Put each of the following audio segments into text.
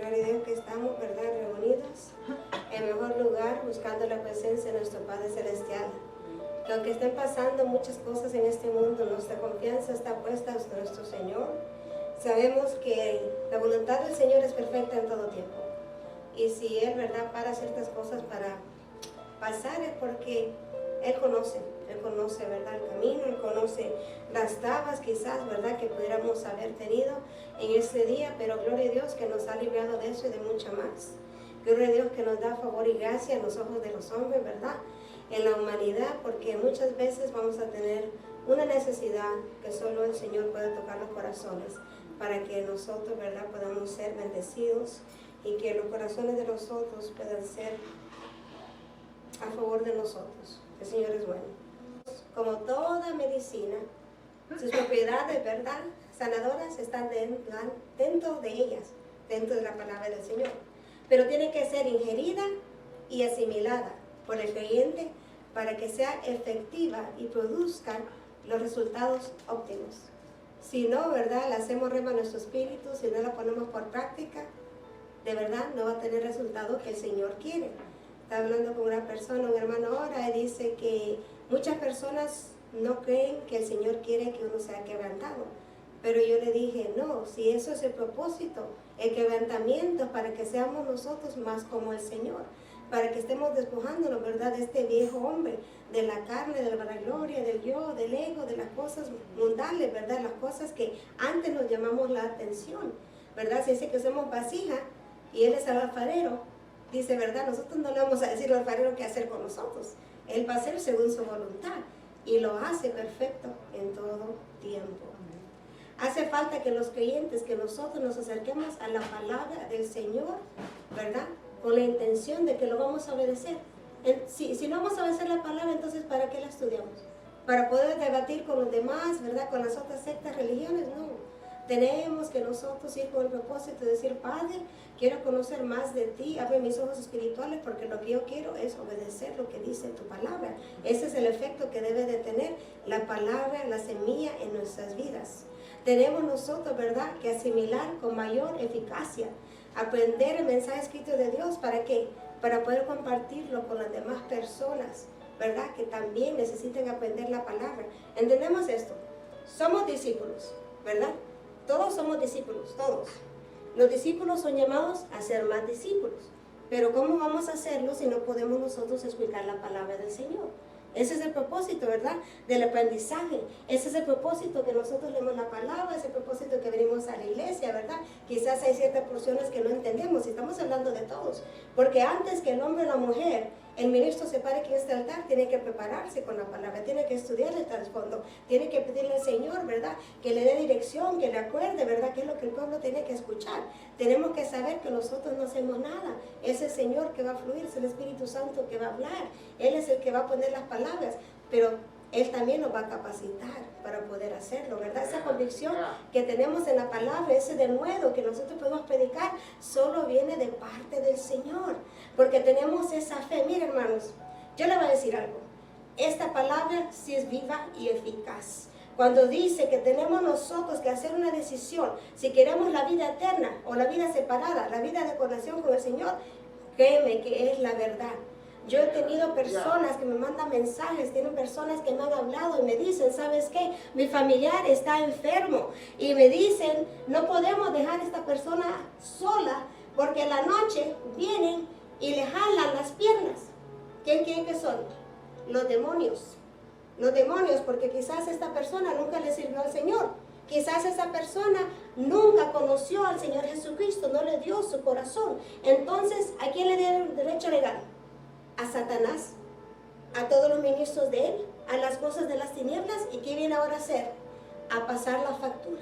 Gloria a Dios que estamos, ¿verdad?, reunidos en mejor lugar, buscando la presencia de nuestro Padre Celestial. Que aunque estén pasando muchas cosas en este mundo, nuestra confianza está puesta en nuestro Señor. Sabemos que la voluntad del Señor es perfecta en todo tiempo. Y si Él, ¿verdad?, para ciertas cosas para pasar es porque Él conoce, ¿verdad?, el camino, Él conoce las trabas quizás, ¿verdad?, que pudiéramos haber tenido en este día, pero gloria a Dios que nos ha librado de eso y de mucho más. Gloria a Dios que nos da favor y gracia en los ojos de los hombres, ¿verdad?, en la humanidad, porque muchas veces vamos a tener una necesidad que solo el Señor puede tocar los corazones para que nosotros, ¿verdad?, podamos ser bendecidos y que los corazones de los otros puedan ser a favor de nosotros. El Señor es bueno. Como toda medicina, sus propiedades, ¿verdad?, sanadoras están dentro de ellas, dentro de la palabra del Señor. Pero tiene que ser ingerida y asimilada por el creyente para que sea efectiva y produzca los resultados óptimos. Si no, ¿verdad?, la hacemos rema a nuestro espíritu, si no la ponemos por práctica, de verdad no va a tener el resultado que el Señor quiere. Estaba hablando con una persona, un hermano ahora, y dice que muchas personas no creen que el Señor quiere que uno sea quebrantado. Pero yo le dije, no, si eso es el propósito, el quebrantamiento para que seamos nosotros más como el Señor, para que estemos despojándonos, ¿verdad?, de este viejo hombre, de la carne, de la vanagloria, del yo, del ego, de las cosas mundanas, ¿verdad?, las cosas que antes nos llamamos la atención, ¿verdad? Se dice que somos vasija y Él es el alfarero. Dice, ¿verdad? Nosotros no le vamos a decir al alfarero qué hacer con nosotros. Él va a hacer según su voluntad y lo hace perfecto en todo tiempo. Hace falta que los creyentes, que nosotros nos acerquemos a la palabra del Señor, ¿verdad?, con la intención de que lo vamos a obedecer. Si no vamos a obedecer la palabra, entonces ¿para qué la estudiamos? ¿Para poder debatir con los demás, ¿verdad?, con las otras sectas, religiones? No. Tenemos que nosotros ir con el propósito de decir, Padre, quiero conocer más de ti, abre mis ojos espirituales, porque lo que yo quiero es obedecer lo que dice tu palabra. Ese es el efecto que debe de tener la palabra, la semilla en nuestras vidas. Tenemos nosotros, ¿verdad?, que asimilar con mayor eficacia, aprender el mensaje escrito de Dios. ¿Para qué? Para poder compartirlo con las demás personas, ¿verdad?, que también necesiten aprender la palabra. ¿Entendemos esto? Somos discípulos, ¿verdad? Todos somos discípulos, todos. Los discípulos son llamados a ser más discípulos. Pero ¿cómo vamos a hacerlo si no podemos nosotros explicar la palabra del Señor? Ese es el propósito, ¿verdad?, del aprendizaje. Ese es el propósito que nosotros leemos la palabra, ese es el propósito que venimos a la iglesia, ¿verdad? Quizás hay ciertas porciones que no entendemos, y estamos hablando de todos. Porque antes que el hombre o la mujer, el ministro se pare aquí en este altar, tiene que prepararse con la palabra, tiene que estudiar el trasfondo, tiene que pedirle al Señor, ¿verdad?, que le dé dirección, que le acuerde, ¿verdad?, qué es lo que el pueblo tiene que escuchar. Tenemos que saber que nosotros no hacemos nada. Es el Señor que va a fluir, es el Espíritu Santo que va a hablar. Él es el que va a poner las palabras, pero Él también nos va a capacitar para poder hacerlo, ¿verdad? Esa convicción que tenemos en la palabra, ese denuedo que nosotros podemos predicar, solo viene de parte del Señor, porque tenemos esa fe. Miren, hermanos, yo les voy a decir algo. Esta palabra sí es viva y eficaz. Cuando dice que tenemos nosotros que hacer una decisión, si queremos la vida eterna o la vida separada, la vida de conexión con el Señor, créeme que es la verdad. Yo he tenido personas que me mandan mensajes, tienen personas que me han hablado y me dicen, ¿sabes qué? Mi familiar está enfermo y me dicen, no podemos dejar a esta persona sola porque en la noche vienen y le jalan las piernas. ¿Quién creen que son? Los demonios. Los demonios, porque quizás esta persona nunca le sirvió al Señor. Quizás esa persona nunca conoció al Señor Jesucristo, no le dio su corazón. Entonces, ¿a quién le dieron derecho legal? A Satanás, a todos los ministros de él, a las cosas de las tinieblas. ¿Y qué viene ahora a hacer? A pasar la factura.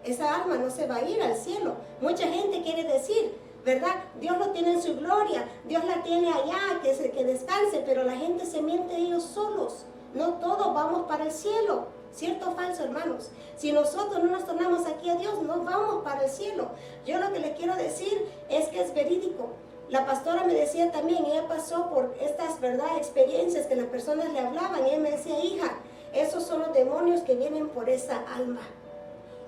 Esa alma no se va a ir al cielo. Mucha gente quiere decir, ¿verdad?, Dios lo tiene en su gloria, Dios la tiene allá, que descanse, pero la gente se miente ellos solos. No todos vamos para el cielo. ¿Cierto o falso, hermanos? Si nosotros no nos tornamos aquí a Dios, no vamos para el cielo. Yo lo que les quiero decir es que es verídico. La pastora me decía también, ella pasó por estas, ¿verdad?, experiencias que las personas le hablaban, y ella me decía, hija, esos son los demonios que vienen por esa alma.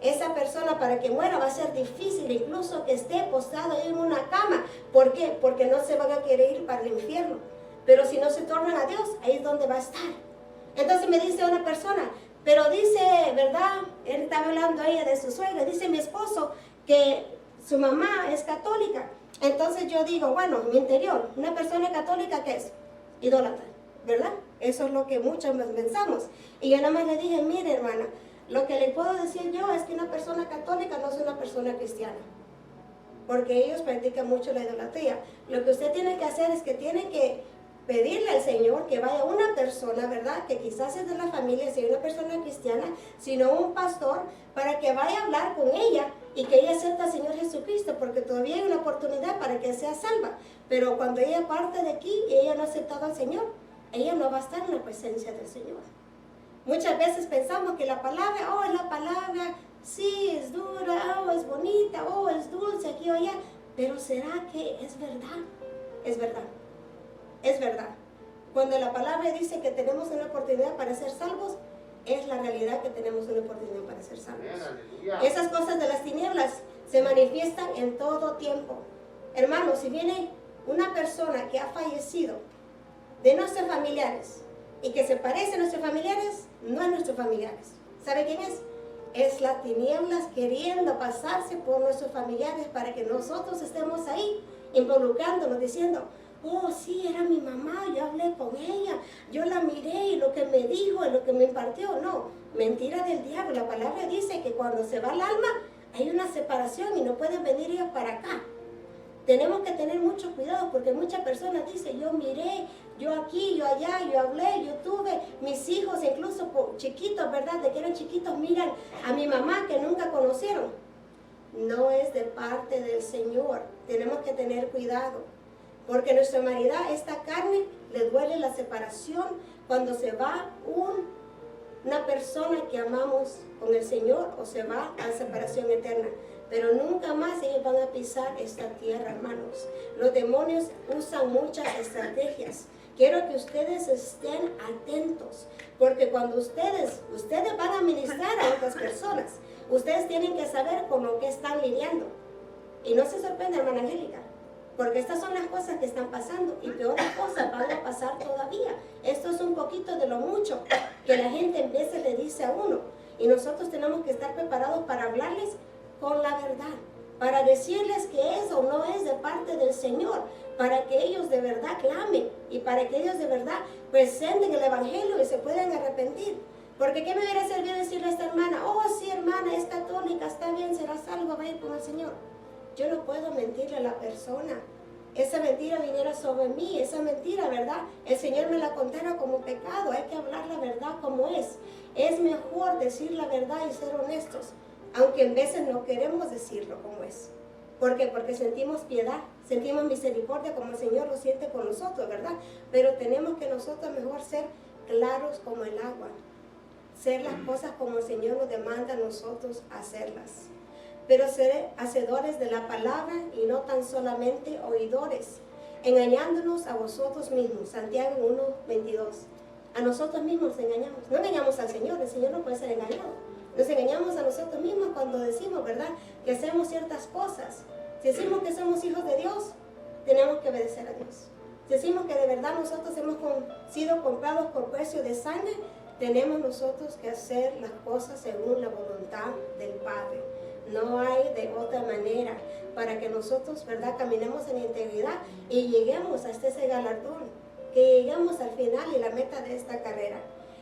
esa persona para que muera va a ser difícil, incluso que esté postrado ahí en una cama. ¿Por qué? Porque no se van a querer ir para el infierno. Pero si no se tornan a Dios, ahí es donde va a estar. Entonces me dice una persona, pero dice, ¿verdad? Él estaba hablando a ella de su suegra. Dice mi esposo que su mamá es católica. Entonces yo digo, bueno, en mi interior, una persona católica, ¿qué es? Idólatra, ¿verdad? Eso es lo que muchos pensamos. Y yo nada más le dije, mire hermana, lo que le puedo decir yo es que una persona católica no es una persona cristiana, porque ellos practican mucho la idolatría. Lo que usted tiene que hacer es que tiene que pedirle al Señor que vaya una persona, ¿verdad? Que quizás es de la familia, si una persona cristiana, sino un pastor, para que vaya a hablar con ella y que ella acepte al Señor Jesucristo, porque todavía hay una oportunidad para que sea salva. Pero cuando ella parte de aquí y ella no ha aceptado al Señor, ella no va a estar en la presencia del Señor. Muchas veces pensamos que la palabra, oh, la palabra, sí, es dura, oh, es bonita, oh, es dulce aquí o allá, pero ¿será que es verdad? Es verdad. Es verdad. Cuando la palabra dice que tenemos una oportunidad para ser salvos, es la realidad que tenemos una oportunidad para ser salvos. Esas cosas de las tinieblas se manifiestan en todo tiempo. Hermanos, si viene una persona que ha fallecido de nuestros familiares y que se parece a nuestros familiares, no es nuestros familiares. ¿Sabe quién es? Es las tinieblas queriendo pasarse por nuestros familiares para que nosotros estemos ahí involucrándonos, diciendo, oh, sí, era mi mamá, yo hablé con ella, yo la miré y lo que me dijo y lo que me impartió. No, mentira del diablo. La palabra dice que cuando se va el alma hay una separación y no pueden venir ellos para acá. Tenemos que tener mucho cuidado porque muchas personas dicen, yo miré, yo aquí, yo allá, yo hablé, yo tuve, mis hijos incluso chiquitos, ¿verdad? De que eran chiquitos, miran a mi mamá que nunca conocieron. No es de parte del Señor. Tenemos que tener cuidado. Porque nuestra humanidad, esta carne, le duele la separación cuando se va una persona que amamos con el Señor o se va a la separación eterna. Pero nunca más ellos van a pisar esta tierra, hermanos. Los demonios usan muchas estrategias. Quiero que ustedes estén atentos, porque cuando ustedes van a ministrar a otras personas, ustedes tienen que saber con lo que están lidiando. Y no se sorprenda, hermana Angélica, porque estas son las cosas que están pasando y peores cosas van a pasar todavía. Esto es un poquito de lo mucho que la gente en veces le dice a uno. Y nosotros tenemos que estar preparados para hablarles con la verdad, para decirles que es o no es de parte del Señor, para que ellos de verdad clamen y para que ellos de verdad presenten el Evangelio y se puedan arrepentir. Porque ¿qué me hubiera servido decirle a esta hermana? Oh, sí, hermana, es católica, está bien, será salva, va a ir con el Señor. Yo no puedo mentirle a la persona. Esa mentira viniera sobre mí, esa mentira, ¿verdad? El Señor me la contara como pecado. Hay que hablar la verdad como es. Es mejor decir la verdad y ser honestos, aunque en veces no queremos decirlo como es. ¿Por qué? Porque sentimos piedad, sentimos misericordia como el Señor lo siente con nosotros, ¿verdad? Pero tenemos que nosotros mejor ser claros como el agua. Ser las cosas como el Señor nos demanda a nosotros hacerlas. Pero ser hacedores de la palabra y no tan solamente oidores, engañándonos a vosotros mismos. Santiago 1:22. A nosotros mismos nos engañamos. No engañamos al Señor, el Señor no puede ser engañado. Nos engañamos a nosotros mismos cuando decimos, ¿verdad?, que hacemos ciertas cosas. Si decimos que somos hijos de Dios, tenemos que obedecer a Dios. Si decimos que de verdad nosotros hemos sido comprados por precio de sangre, tenemos nosotros que hacer las cosas según la voluntad del Padre. No hay de otra manera para que nosotros, ¿verdad?, caminemos en integridad y lleguemos hasta ese galardón, que lleguemos al final y la meta de esta carrera.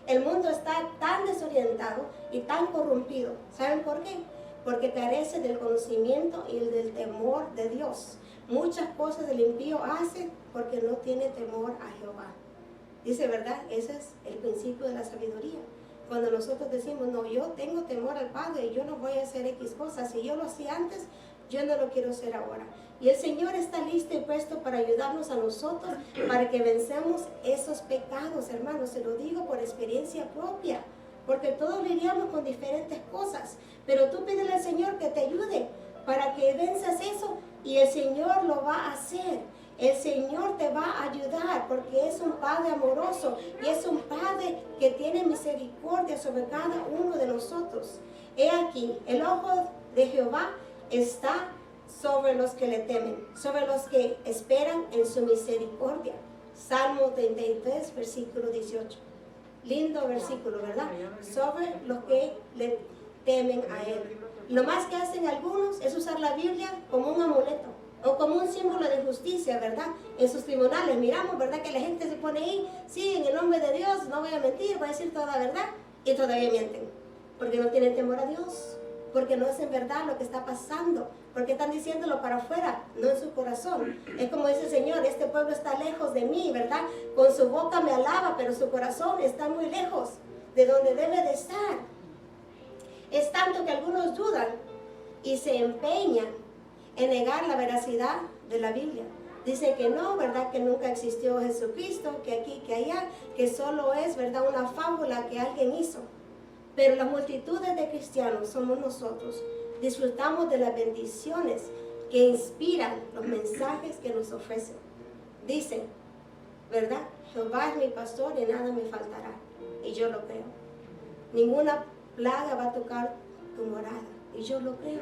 El mundo está tan desorientado y tan corrompido. ¿Saben por qué? Porque carece del conocimiento y del temor de Dios. Muchas cosas el impío hace porque no tiene temor a Jehová. Dice, ¿verdad? Ese es el principio de la sabiduría. Cuando nosotros decimos, no, yo tengo temor al Padre y yo no voy a hacer X cosas. Si yo lo hacía antes, yo no lo quiero hacer ahora. Y el Señor está listo y puesto para ayudarnos a nosotros, para que vencemos esos pecados, hermanos. Se lo digo por experiencia propia, porque todos lidiamos con diferentes cosas. Pero tú pídele al Señor que te ayude para que venzas eso y el Señor lo va a hacer. El Señor te va a ayudar porque es un Padre amoroso y es un Padre que tiene misericordia sobre cada uno de nosotros. He aquí, el ojo de Jehová está sobre los que le temen, sobre los que esperan en su misericordia. Salmo 33, versículo 18. Lindo versículo, ¿verdad? Sobre los que le temen a Él. Lo más que hacen algunos es usar la Biblia como un amuleto o como un símbolo de justicia, ¿verdad? En sus tribunales miramos, ¿verdad? Que la gente se pone ahí, sí, en el nombre de Dios, no voy a mentir, voy a decir toda la verdad, y todavía mienten, porque no tienen temor a Dios, porque no es en verdad lo que está pasando, porque están diciéndolo para afuera, no en su corazón. Es como dice el Señor, este pueblo está lejos de mí, ¿verdad? Con su boca me alaba, pero su corazón está muy lejos de donde debe de estar. Es tanto que algunos dudan y se empeñan en negar la veracidad de la Biblia. Dicen que no, ¿verdad? Que nunca existió Jesucristo, que aquí, que allá, que solo es, ¿verdad? Una fábula que alguien hizo. Pero las multitudes de cristianos somos nosotros. Disfrutamos de las bendiciones que inspiran los mensajes que nos ofrecen. Dicen, ¿verdad? Jehová es mi pastor y nada me faltará. Y yo lo creo. Ninguna plaga va a tocar tu morada. Y yo lo creo.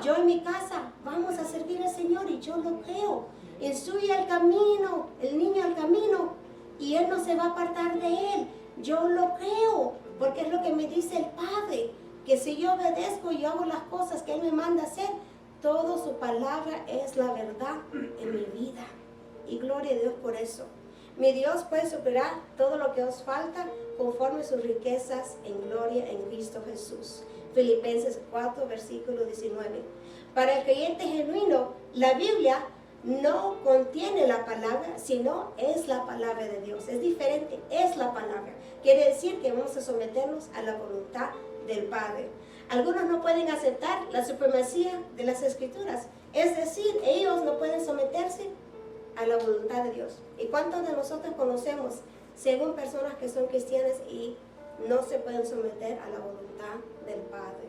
Yo en mi casa vamos a servir al Señor y yo lo creo. Instruye el camino, el niño al camino, y Él no se va a apartar de Él. Yo lo creo, porque es lo que me dice el Padre, que si yo obedezco y hago las cosas que Él me manda hacer, toda su palabra es la verdad en mi vida. Y gloria a Dios por eso. Mi Dios puede superar todo lo que os falta conforme sus riquezas en gloria en Cristo Jesús. Filipenses 4, versículo 19. Para el creyente genuino, la Biblia no contiene la palabra, sino es la palabra de Dios. Es diferente, es la palabra. Quiere decir que vamos a someternos a la voluntad del Padre. Algunos no pueden aceptar la supremacía de las Escrituras. Es decir, ellos no pueden someterse a la voluntad de Dios. ¿Y cuántos de nosotros conocemos, según personas que son cristianas y no se pueden someter a la voluntad del Padre?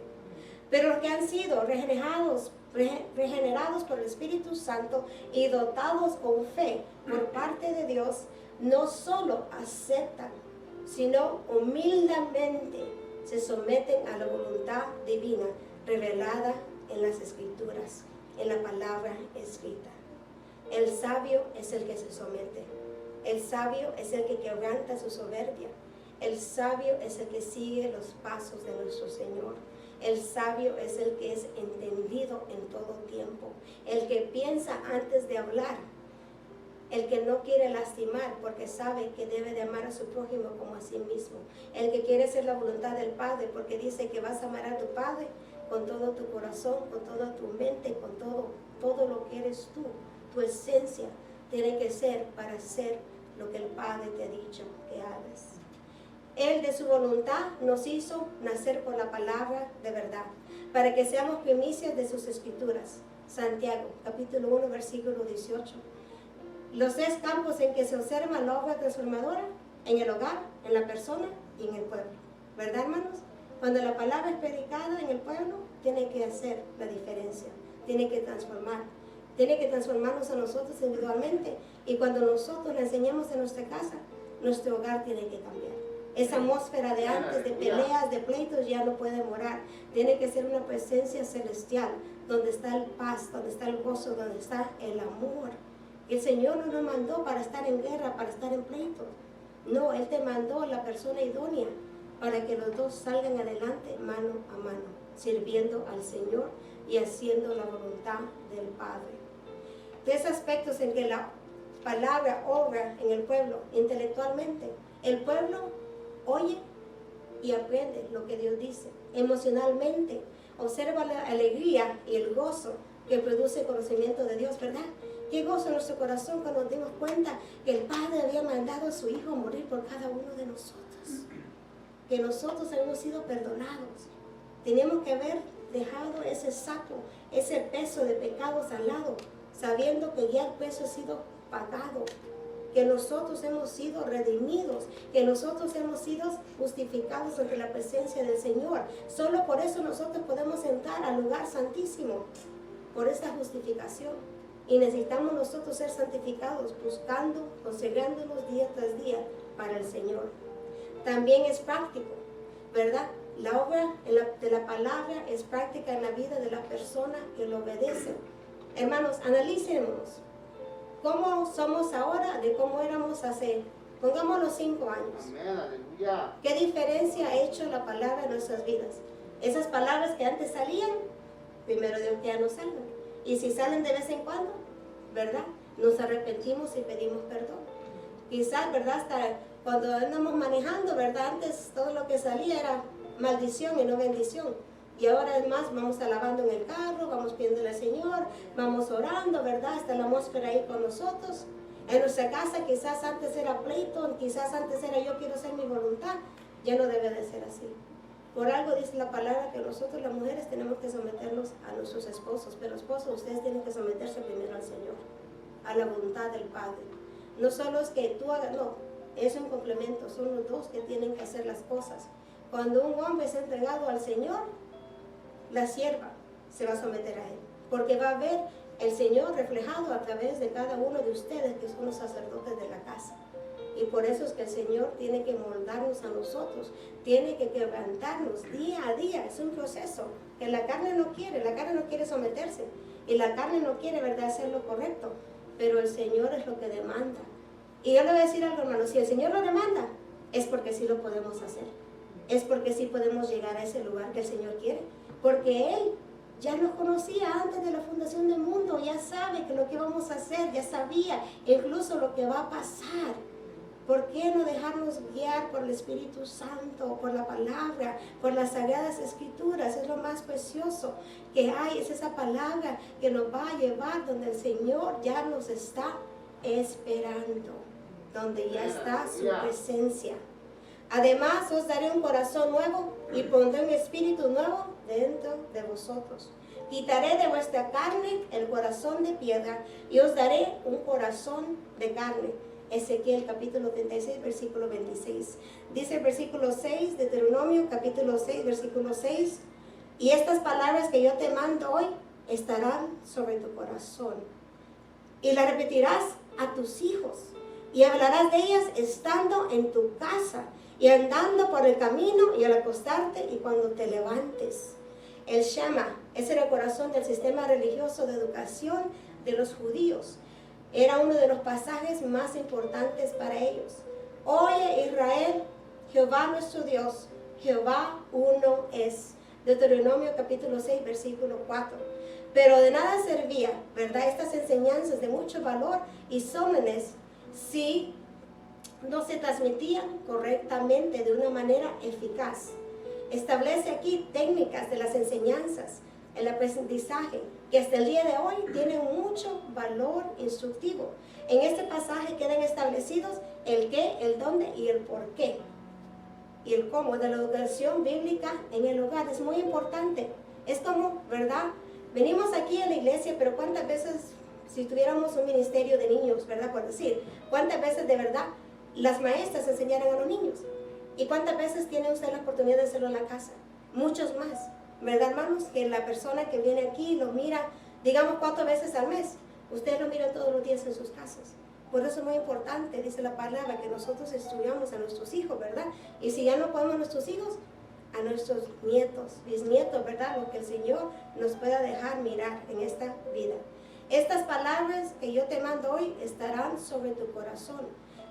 Pero los que han sido regenerados por el Espíritu Santo y dotados con fe por parte de Dios, no solo aceptan, sino humildemente se someten a la voluntad divina revelada en las Escrituras, en la palabra escrita. El sabio es el que se somete. El sabio es el que quebranta su soberbia. El sabio es el que sigue los pasos de nuestro Señor. El sabio es el que es entendido en todo tiempo. El que piensa antes de hablar. El que no quiere lastimar porque sabe que debe de amar a su prójimo como a sí mismo. El que quiere hacer la voluntad del Padre porque dice que vas a amar a tu Padre con todo tu corazón, con toda tu mente, con todo lo que eres tú. Tu esencia tiene que ser para hacer lo que el Padre te ha dicho que hagas. Él de su voluntad nos hizo nacer por la palabra de verdad, para que seamos primicias de sus escrituras. Santiago, capítulo 1, versículo 18. Los 3 campos en que se observa la obra transformadora: en el hogar, en la persona y en el pueblo. ¿Verdad, hermanos? Cuando la palabra es predicada en el pueblo, tiene que hacer la diferencia, tiene que transformar. Tiene que transformarnos a nosotros individualmente, y cuando nosotros le enseñamos en nuestra casa, nuestro hogar tiene que cambiar. Esa atmósfera de antes, de peleas, de pleitos, ya no puede morar. Tiene que ser una presencia celestial, donde está el paz, donde está el gozo, donde está el amor. El Señor no nos mandó para estar en guerra, para estar en pleito. No, Él te mandó la persona idónea para que los dos salgan adelante mano a mano, sirviendo al Señor y haciendo la voluntad del Padre. 3 aspectos en que la palabra obra en el pueblo intelectualmente. El pueblo oye y aprende lo que Dios dice. Emocionalmente observa la alegría y el gozo que produce el conocimiento de Dios, ¿verdad? Qué gozo en nuestro corazón cuando nos dimos cuenta que el Padre había mandado a su Hijo a morir por cada uno de nosotros, que nosotros habíamos sido perdonados. Teníamos que haber dejado ese saco, ese peso de pecados al lado, sabiendo que ya el peso ha sido pagado, que nosotros hemos sido redimidos, que nosotros hemos sido justificados ante la presencia del Señor. Solo por eso nosotros podemos entrar al lugar santísimo, por esa justificación. Y necesitamos nosotros ser santificados, buscando, consagrándonos día tras día para el Señor. También es práctico, ¿verdad? La obra de la palabra es práctica en la vida de la persona que lo obedece. Hermanos, analicemos cómo somos ahora de cómo éramos hace, pongamos los 5 años. Amén, aleluya. ¿Qué diferencia ha hecho la palabra en nuestras vidas? Esas palabras que antes salían, primero Dios ya no salgan. Y si salen de vez en cuando, ¿verdad? Nos arrepentimos y pedimos perdón. Quizás, ¿verdad? Hasta cuando andamos manejando, ¿verdad? Antes todo lo que salía era maldición y no bendición. Y ahora es más, vamos alabando en el carro, vamos pidiéndole al Señor, vamos orando, ¿verdad? Está la atmósfera ahí con nosotros. En nuestra casa quizás antes era pleito, quizás antes era yo quiero hacer mi voluntad. Ya no debe de ser así. Por algo dice la palabra que nosotros las mujeres tenemos que someternos a nuestros esposos. Pero esposos, ustedes tienen que someterse primero al Señor, a la voluntad del Padre. No solo es que tú hagas, no, es un complemento, son los dos que tienen que hacer las cosas. Cuando un hombre es entregado al Señor, la sierva se va a someter a él, porque va a ver el Señor reflejado a través de cada uno de ustedes que son los sacerdotes de la casa. Y por eso es que el Señor tiene que moldarnos a nosotros, tiene que quebrantarnos día a día. Es un proceso que la carne no quiere someterse, y la carne no quiere, ¿verdad?, hacer lo correcto, pero el Señor es lo que demanda. Y yo le voy a decir algo, hermano, si el Señor lo demanda, es porque sí lo podemos hacer, es porque sí podemos llegar a ese lugar que el Señor quiere, porque Él ya nos conocía antes de la fundación del mundo, ya sabe que lo que vamos a hacer, ya sabía incluso lo que va a pasar. ¿Por qué no dejarnos guiar por el Espíritu Santo, por la palabra, por las Sagradas Escrituras? Es lo más precioso que hay, es esa palabra que nos va a llevar donde el Señor ya nos está esperando, donde ya está su presencia. Además, os daré un corazón nuevo y pondré un espíritu nuevo dentro de vosotros. Quitaré de vuestra carne el corazón de piedra y os daré un corazón de carne. Ezequiel capítulo 36, versículo 26. Dice el versículo 6, Deuteronomio capítulo 6, versículo 6. Y estas palabras que yo te mando hoy estarán sobre tu corazón. Y las repetirás a tus hijos. Y hablarás de ellas estando en tu casa y andando por el camino y al acostarte y cuando te levantes. El Shema es el corazón del sistema religioso de educación de los judíos. Era uno de los pasajes más importantes para ellos. Oye Israel, Jehová nuestro Dios, Jehová uno es. Deuteronomio capítulo 6, versículo 4. Pero de nada servía, ¿verdad?, estas enseñanzas de mucho valor y solemnes si no se transmitían correctamente de una manera eficaz. Establece aquí técnicas de las enseñanzas, el aprendizaje, que hasta el día de hoy tienen mucho valor instructivo. En este pasaje quedan establecidos el qué, el dónde y el por qué. Y el cómo de la educación bíblica en el hogar es muy importante. Es como, ¿verdad? Venimos aquí a la iglesia, pero ¿cuántas veces, si tuviéramos un ministerio de niños, ¿verdad?, por decir, ¿cuántas veces de verdad las maestras enseñaran a los niños? ¿Y cuántas veces tiene usted la oportunidad de hacerlo en la casa? Muchos más, ¿verdad, hermanos? Que la persona que viene aquí lo mira, digamos, 4 veces al mes. Ustedes lo miran todos los días en sus casas. Por eso es muy importante, dice la palabra, que nosotros instruyamos a nuestros hijos, ¿verdad? Y si ya no podemos a nuestros hijos, a nuestros nietos, bisnietos, ¿verdad? Lo que el Señor nos pueda dejar mirar en esta vida. Estas palabras que yo te mando hoy estarán sobre tu corazón.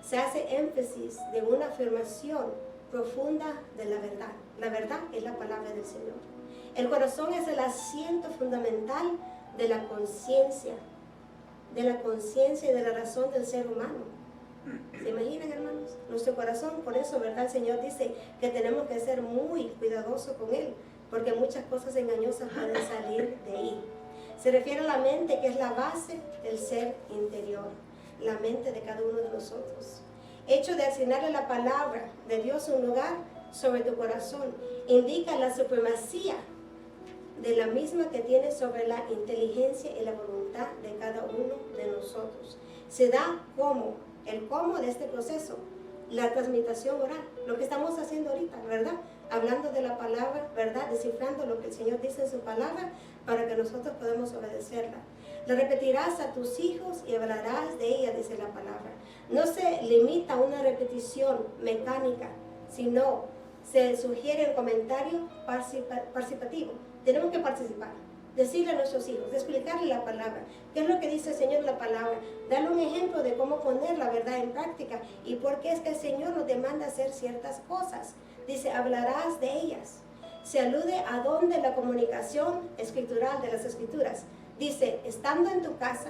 Se hace énfasis de una afirmación profunda de la verdad. La verdad es la palabra del Señor. El corazón es el asiento fundamental de la conciencia y de la razón del ser humano. ¿Se imaginan, hermanos? Nuestro corazón, por eso, ¿verdad?, el Señor dice que tenemos que ser muy cuidadosos con él, porque muchas cosas engañosas pueden salir de ahí. Se refiere a la mente, que es la base del ser interior, la mente de cada uno de nosotros. Hecho de asignarle la palabra de Dios un lugar sobre tu corazón, indica la supremacía de la misma que tiene sobre la inteligencia y la voluntad de cada uno de nosotros. Se da el cómo de este proceso, la transmitación oral, lo que estamos haciendo ahorita, ¿verdad? Hablando de la palabra, ¿verdad? Descifrando lo que el Señor dice en su palabra para que nosotros podamos obedecerla. La repetirás a tus hijos y hablarás de ella, dice la palabra. No se limita a una repetición mecánica, sino se sugiere un comentario participativo. Tenemos que participar, decirle a nuestros hijos, explicarle la palabra, qué es lo que dice el Señor en la palabra, darle un ejemplo de cómo poner la verdad en práctica y por qué es que el Señor nos demanda hacer ciertas cosas. Dice, hablarás de ellas. Se alude a donde la comunicación escritural de las escrituras. Dice, estando en tu casa,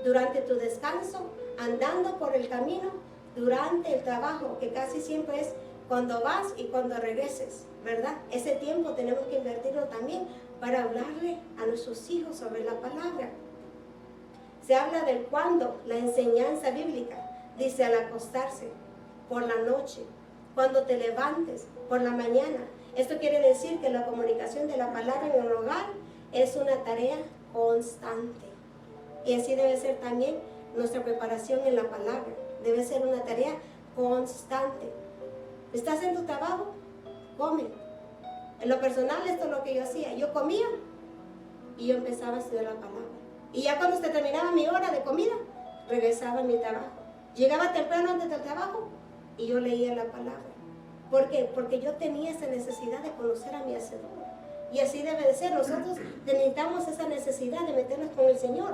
durante tu descanso, andando por el camino, durante el trabajo, que casi siempre es cuando vas y cuando regreses, ¿verdad? Ese tiempo tenemos que invertirlo también para hablarle a nuestros hijos sobre la palabra. Se habla del cuándo, la enseñanza bíblica. Dice al acostarse, por la noche, cuando te levantes, por la mañana. Esto quiere decir que la comunicación de la palabra en el hogar es una tarea constante. Y así debe ser también nuestra preparación en la palabra. Debe ser una tarea constante. ¿Estás en tu trabajo? Come. En lo personal, esto es lo que yo hacía. Yo comía y yo empezaba a estudiar la palabra. Y ya cuando se terminaba mi hora de comida, regresaba a mi trabajo. Llegaba temprano antes del trabajo y yo leía la palabra. ¿Por qué? Porque yo tenía esa necesidad de conocer a mi Hacedor. Y así debe de ser. Nosotros necesitamos esa necesidad de meternos con el Señor.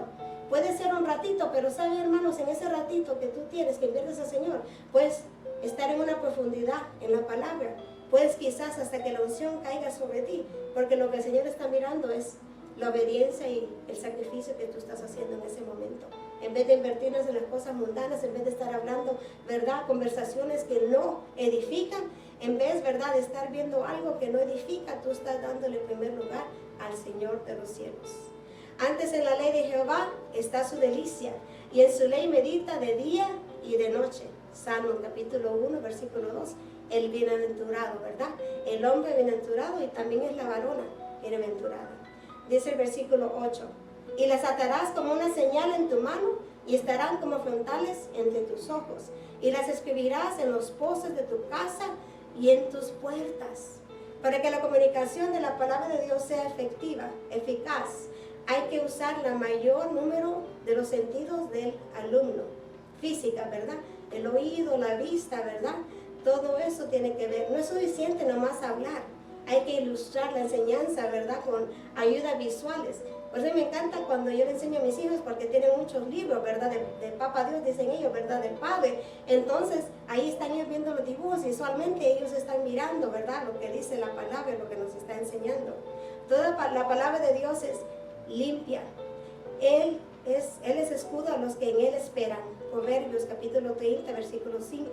Puede ser un ratito, pero sabe, hermanos, en ese ratito que tú tienes, que inviertes al Señor, puedes estar en una profundidad en la palabra. Puedes quizás hasta que la unción caiga sobre ti, porque lo que el Señor está mirando es la obediencia y el sacrificio que tú estás haciendo en ese momento. En vez de invertirnos en las cosas mundanas, en vez de estar hablando, ¿verdad?, conversaciones que no edifican, en vez, ¿verdad?, de estar viendo algo que no edifica, tú estás dándole primer lugar al Señor de los cielos. Antes en la ley de Jehová está su delicia, y en su ley medita de día y de noche. Salmo capítulo 1, versículo 2, el bienaventurado, ¿verdad? El hombre bienaventurado y también es la varona bienaventurada. Dice el versículo 8, y las atarás como una señal en tu mano y estarán como frontales entre tus ojos, y las escribirás en los postes de tu casa y en tus puertas. Para que la comunicación de la palabra de Dios sea efectiva, eficaz, hay que usar la mayor número de los sentidos del alumno. Física, ¿verdad? El oído, la vista, ¿verdad? Todo eso tiene que ver. No es suficiente nomás hablar. Hay que ilustrar la enseñanza, ¿verdad? Con ayudas visuales. Por eso me encanta cuando yo le enseño a mis hijos, porque tienen muchos libros, ¿verdad? De Papá Dios, dicen ellos, ¿verdad? Del Padre. Entonces, ahí están ellos viendo los dibujos, visualmente ellos están mirando, ¿verdad? Lo que dice la palabra, lo que nos está enseñando. Toda la palabra de Dios es limpia. Él es escudo a los que en Él esperan. Proverbios capítulo 30, versículo 5.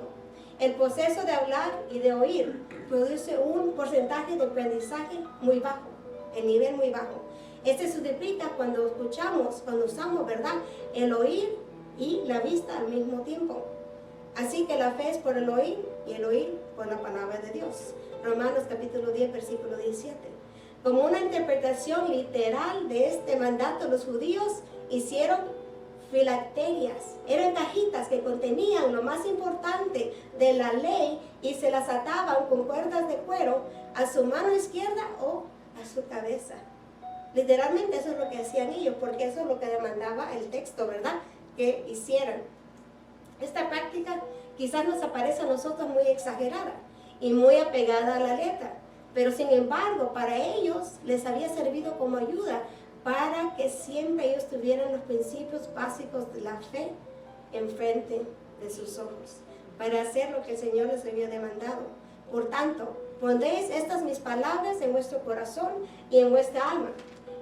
El proceso de hablar y de oír produce un porcentaje de aprendizaje muy bajo, el nivel muy bajo. Este se duplica cuando escuchamos, cuando usamos, ¿verdad?, el oír y la vista al mismo tiempo. Así que la fe es por el oír y el oír por la palabra de Dios. Romanos capítulo 10, versículo 17. Como una interpretación literal de este mandato, los judíos hicieron filacterias. Eran cajitas que contenían lo más importante de la ley y se las ataban con cuerdas de cuero a su mano izquierda o a su cabeza. Literalmente eso es lo que hacían ellos, porque eso es lo que demandaba el texto, ¿verdad?, que hicieran. Esta práctica quizás nos aparece a nosotros muy exagerada y muy apegada a la letra, pero sin embargo para ellos les había servido como ayuda para que siempre ellos tuvieran los principios básicos de la fe enfrente de sus ojos, para hacer lo que el Señor les había demandado. Por tanto, pondréis estas mis palabras en vuestro corazón y en vuestra alma,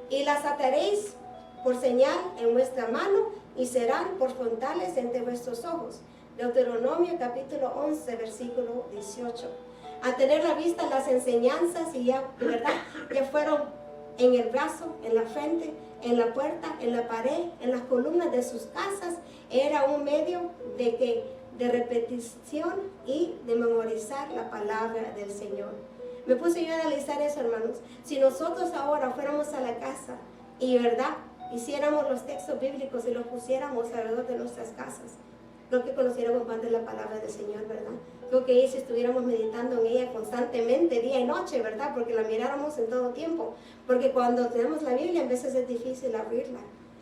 y las ataréis por señal en vuestra mano, y serán por frontales entre vuestros ojos. Deuteronomio capítulo 11, versículo 18. A tener la vista las enseñanzas, y ya, ¿verdad?, ya fueron en el brazo, en la frente, en la puerta, en la pared, en las columnas de sus casas. Era un medio de repetición y de memorizar la palabra del Señor. Me puse yo a analizar eso, hermanos. Si nosotros ahora fuéramos a la casa y, ¿verdad?, hiciéramos los textos bíblicos y los pusiéramos alrededor de nuestras casas, creo que conociéramos más de la palabra del Señor, ¿verdad? Creo que si estuviéramos meditando en ella constantemente, día y noche, ¿verdad? Porque la miráramos en todo tiempo. Porque cuando tenemos la Biblia, en veces es difícil abrirla.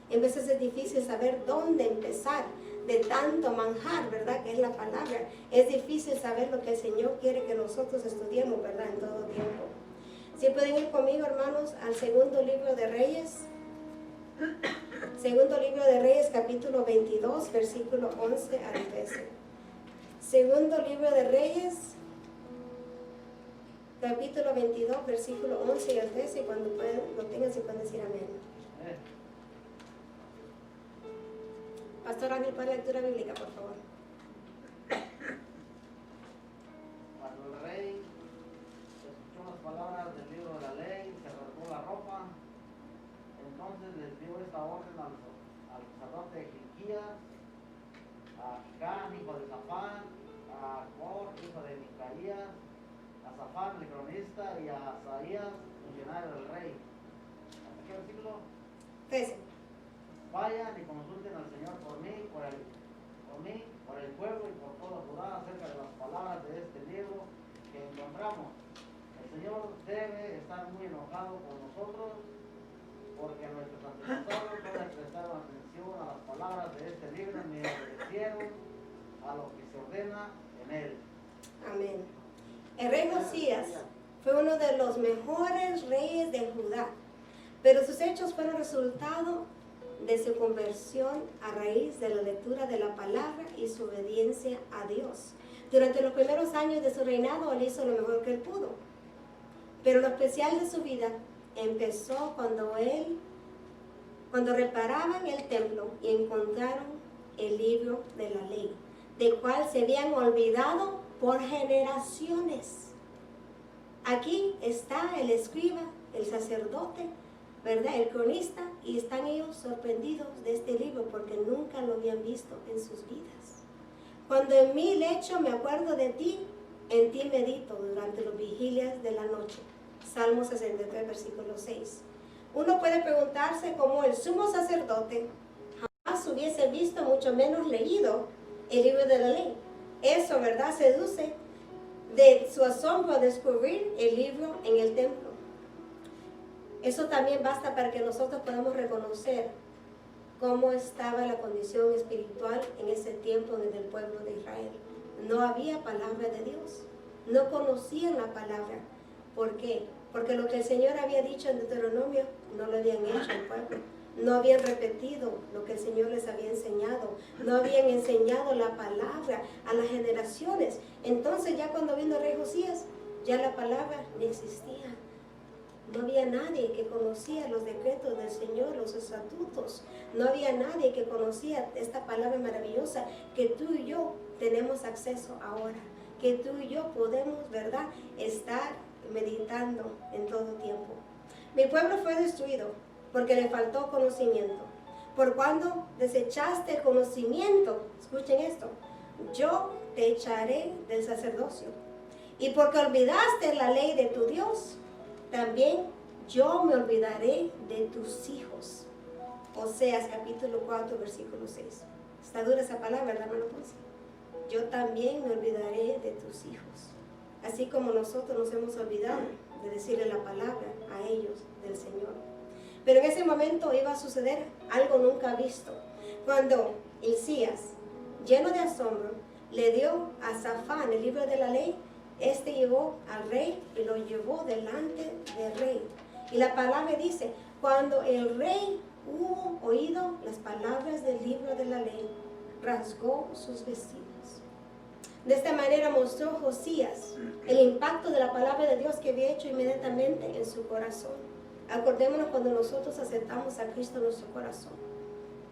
En veces es difícil saber dónde empezar, de tanto manjar, ¿verdad? Que es la palabra. Es difícil saber lo que el Señor quiere que nosotros estudiemos, ¿verdad? En todo tiempo. Si pueden ir conmigo, hermanos, al segundo libro de Reyes. Segundo libro de Reyes, capítulo 22, versículo 11 al 13. Segundo libro de Reyes, capítulo 22, versículo 11 y al 13. Cuando lo tengan, se pueden decir amén. Pastor Ángel, para lectura bíblica, por favor. Cuando el rey escuchó las palabras del libro de la ley, se rasgó la ropa. Entonces les dio esta orden al sacerdote Hilquías, a Hicán, hijo de Safán, a Cor, hijo de Micaías, a Safán, el cronista, y a Asaías, funcionario del rey. ¿Hasta qué versículo? 13. Vayan y consulten al Señor por mí, por el pueblo y por todo Judá acerca de las palabras de este libro que encontramos. El Señor debe estar muy enojado con nosotros porque nuestros antepasados no le prestaron atención a las palabras de este libro ni obedecieron a lo que se ordena en él. Amén. El rey Josías fue uno de los mejores reyes de Judá, pero sus hechos fueron resultado de su conversión a raíz de la lectura de la palabra y su obediencia a Dios. Durante los primeros años de su reinado, él hizo lo mejor que él pudo. Pero lo especial de su vida empezó cuando reparaban el templo y encontraron el libro de la ley, del cual se habían olvidado por generaciones. Aquí está el escriba, el sacerdote, ¿verdad? El cronista, y están ellos sorprendidos de este libro porque nunca lo habían visto en sus vidas. Cuando en mí lecho me acuerdo de ti, en ti medito durante las vigilias de la noche. Salmo 63, versículo 6. Uno puede preguntarse cómo el sumo sacerdote jamás hubiese visto, mucho menos leído, el libro de la ley. Eso, ¿verdad?, seduce de su asombro a descubrir el libro en el templo. Eso también basta para que nosotros podamos reconocer cómo estaba la condición espiritual en ese tiempo del pueblo de Israel. No había palabra de Dios, no conocían la palabra. ¿Por qué? Porque lo que el Señor había dicho en Deuteronomio no lo habían hecho el pueblo. No habían repetido lo que el Señor les había enseñado. No habían enseñado la palabra a las generaciones. Entonces ya cuando vino el rey Josías, ya la palabra no existía. No había nadie que conocía los decretos del Señor, los estatutos. No había nadie que conocía esta palabra maravillosa que tú y yo tenemos acceso ahora. Que tú y yo podemos, ¿verdad?, estar meditando en todo tiempo. Mi pueblo fue destruido porque le faltó conocimiento. Por cuando desechaste el conocimiento, escuchen esto, yo te echaré del sacerdocio. Y porque olvidaste la ley de tu Dios, también yo me olvidaré de tus hijos. Oseas capítulo 4, versículo 6. Está dura esa palabra, ¿verdad, hermano Ponce? Yo también me olvidaré de tus hijos. Así como nosotros nos hemos olvidado de decirle la palabra a ellos del Señor. Pero en ese momento iba a suceder algo nunca visto. Cuando Hilcías, lleno de asombro, le dio a Safán el libro de la ley, este llevó al rey y lo llevó delante del rey. Y la palabra dice, cuando el rey hubo oído las palabras del libro de la ley, rasgó sus vestidos. De esta manera mostró Josías el impacto de la palabra de Dios que había hecho inmediatamente en su corazón. Acordémonos cuando nosotros aceptamos a Cristo en nuestro corazón.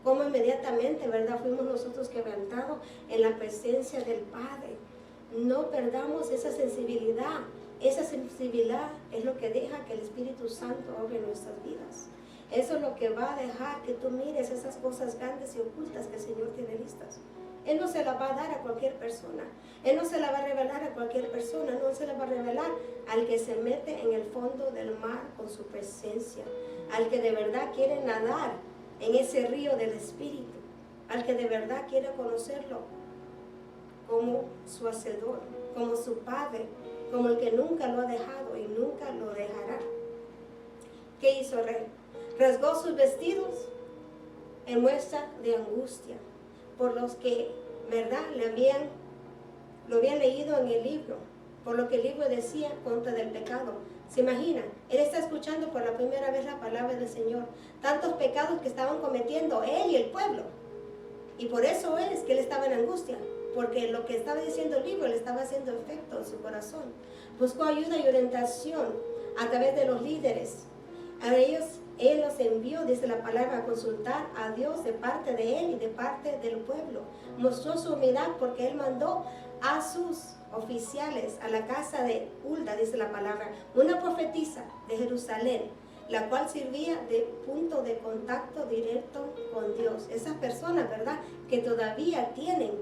Cómo inmediatamente, ¿verdad?, fuimos nosotros quebrantados en la presencia del Padre. No perdamos esa sensibilidad. Esa sensibilidad es lo que deja que el Espíritu Santo obre en nuestras vidas. Eso es lo que va a dejar que tú mires esas cosas grandes y ocultas que el Señor tiene listas. Él no se la va a dar a cualquier persona. Él no se la va a revelar a cualquier persona. No se la va a revelar al que se mete en el fondo del mar con su presencia. Al que de verdad quiere nadar en ese río del Espíritu. Al que de verdad quiere conocerlo como su hacedor, como su Padre, como el que nunca lo ha dejado y nunca lo dejará. ¿Qué hizo el rey? Rasgó sus vestidos en muestra de angustia. por los que, ¿verdad?, lo habían leído en el libro, por lo que el libro decía contra del pecado. ¿Se imaginan? Él está escuchando por la primera vez la palabra del Señor. Tantos pecados que estaban cometiendo él y el pueblo. Y por eso es que él estaba en angustia, porque lo que estaba diciendo el libro le estaba haciendo efecto en su corazón. Buscó ayuda y orientación a través de los líderes. A ellos, él los envió, dice la palabra, a consultar a Dios de parte de él y de parte del pueblo. Mostró su humildad porque él mandó a sus oficiales a la casa de Hulda, dice la palabra, una profetisa de Jerusalén, la cual servía de punto de contacto directo con Dios. Esas personas, ¿verdad?, que todavía tienen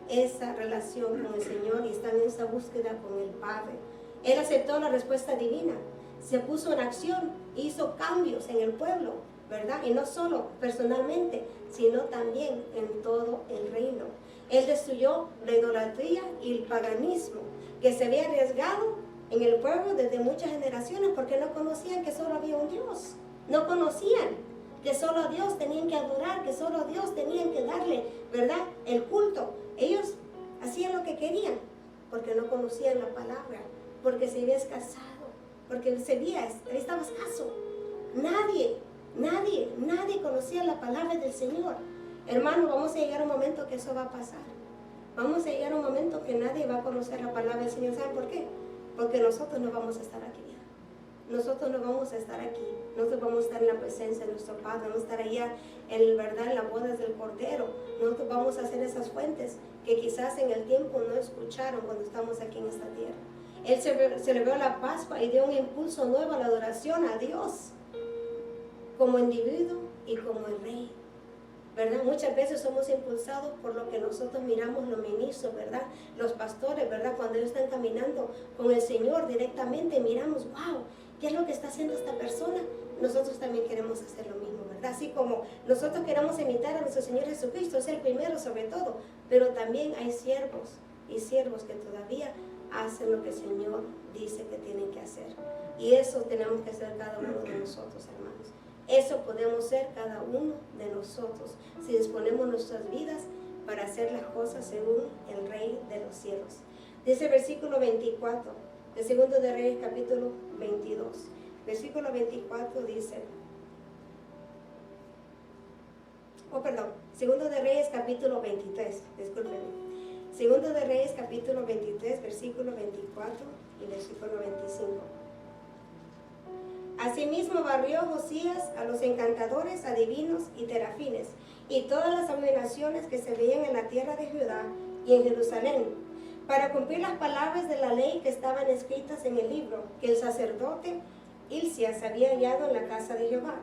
esa relación con el Señor y están en esa búsqueda con el Padre. Él aceptó la respuesta divina, se puso en acción, hizo cambios en el pueblo, ¿verdad? Y no solo personalmente, sino también en todo el reino. Él destruyó la idolatría y el paganismo que se había arriesgado en el pueblo desde muchas generaciones porque no conocían que solo había un Dios. No conocían que solo a Dios tenían que adorar, que solo a Dios tenían que darle, ¿verdad?, el culto. Ellos hacían lo que querían porque no conocían la palabra, porque se había escasado, porque estaba escaso. Nadie conocía la palabra del Señor. Hermano, vamos a llegar a un momento que eso va a pasar. Vamos a llegar a un momento que nadie va a conocer la palabra del Señor. ¿Saben por qué? Porque nosotros no vamos a estar aquí. Nosotros no vamos a estar aquí. Nosotros vamos a estar en la presencia de nuestro Padre. Vamos a estar allá en las bodas del Cordero. Nosotros vamos a hacer esas fuentes que quizás en el tiempo no escucharon cuando estamos aquí en esta tierra. Él celebró la Pascua y dio un impulso nuevo a la adoración a Dios como individuo y como el Rey, ¿verdad? Muchas veces somos impulsados por lo que nosotros miramos los ministros, ¿verdad? Los pastores, ¿verdad? Cuando ellos están caminando con el Señor directamente, miramos, wow, ¿qué es lo que está haciendo esta persona? Nosotros también queremos hacer lo mismo, ¿verdad? Así como nosotros queremos imitar a nuestro Señor Jesucristo, es el primero sobre todo, pero también hay siervos y siervos que todavía hacen lo que el Señor dice que tienen que hacer. Y eso tenemos que hacer cada uno de nosotros, hermanos. Eso podemos ser cada uno de nosotros si disponemos nuestras vidas para hacer las cosas según el Rey de los cielos. Dice el versículo 24 de Segundo de Reyes capítulo 22. Versículo 24 dice, Segundo de Reyes capítulo 23, discúlpenme. Segundo de Reyes capítulo 23, versículo 24 y versículo 25. Asimismo barrió Josías a los encantadores, adivinos y terafines, y todas las abominaciones que se veían en la tierra de Judá y en Jerusalén, para cumplir las palabras de la ley que estaban escritas en el libro, que el sacerdote Hilcías había hallado en la casa de Jehová.